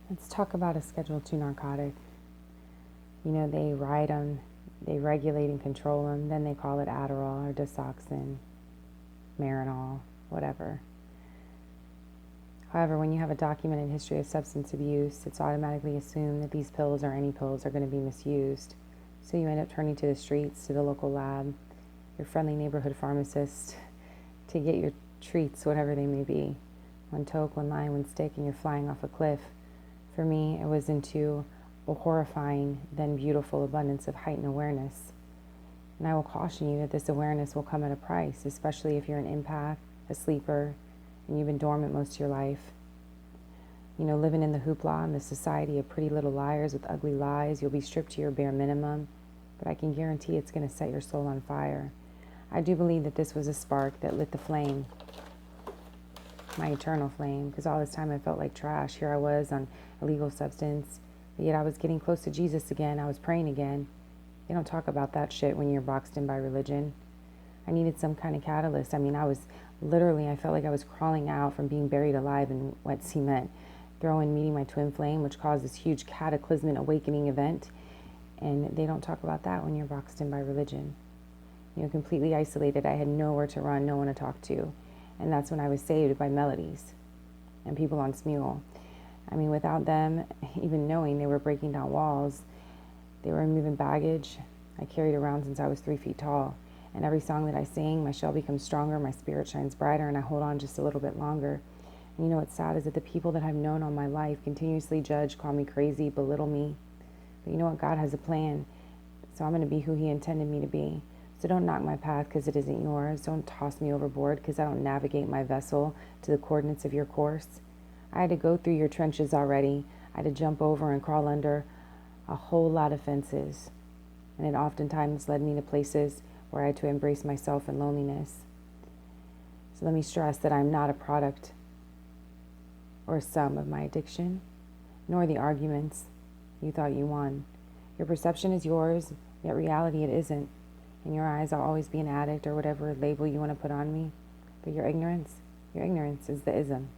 Let's talk about a Schedule II narcotic. You know, they write them, they regulate and control them, then they call it Adderall or Desoxyn, Marinol, whatever. However, when you have a documented history of substance abuse, it's automatically assumed that these pills or any pills are going to be misused. So you end up turning to the streets, to the local lab, your friendly neighborhood pharmacist, to get your treats, whatever they may be. One toke, one line, one stick, and you're flying off a cliff. For me, it was into a horrifying, then beautiful abundance of heightened awareness. And I will caution you that this awareness will come at a price, especially if you're an empath, a sleeper, and you've been dormant most of your life. You know, living in the hoopla and the society of pretty little liars with ugly lies, you'll be stripped to your bare minimum, but I can guarantee it's going to set your soul on fire. I do believe that this was a spark that lit the flame, my eternal flame, because all this time I felt like trash. Here I was on illegal substance, but yet I was getting close to Jesus again. I was praying again. They don't talk about that shit when you're boxed in by religion. I needed some kind of catalyst. I mean, I felt like I was crawling out from being buried alive in wet cement. Throw in meeting my twin flame, which caused this huge cataclysmic awakening event. And they don't talk about that when you're boxed in by religion. You know, completely isolated. I had nowhere to run, no one to talk to. And that's when I was saved by Melodies and people on Smule. I mean, without them even knowing they were breaking down walls, they were removing baggage I carried around since I was 3 feet tall. And every song that I sing, my shell becomes stronger, my spirit shines brighter, and I hold on just a little bit longer. And you know what's sad is that the people that I've known all my life continuously judge, call me crazy, belittle me. But you know what? God has a plan. So I'm going to be who He intended me to be. So don't knock my path because it isn't yours. Don't toss me overboard because I don't navigate my vessel to the coordinates of your course. I had to go through your trenches already. I had to jump over and crawl under a whole lot of fences. And it oftentimes led me to places where I had to embrace myself and loneliness. So let me stress that I'm not a product or a sum of my addiction, nor the arguments you thought you won. Your perception is yours, yet reality it isn't. In your eyes, I'll always be an addict or whatever label you want to put on me. But your ignorance is the ism.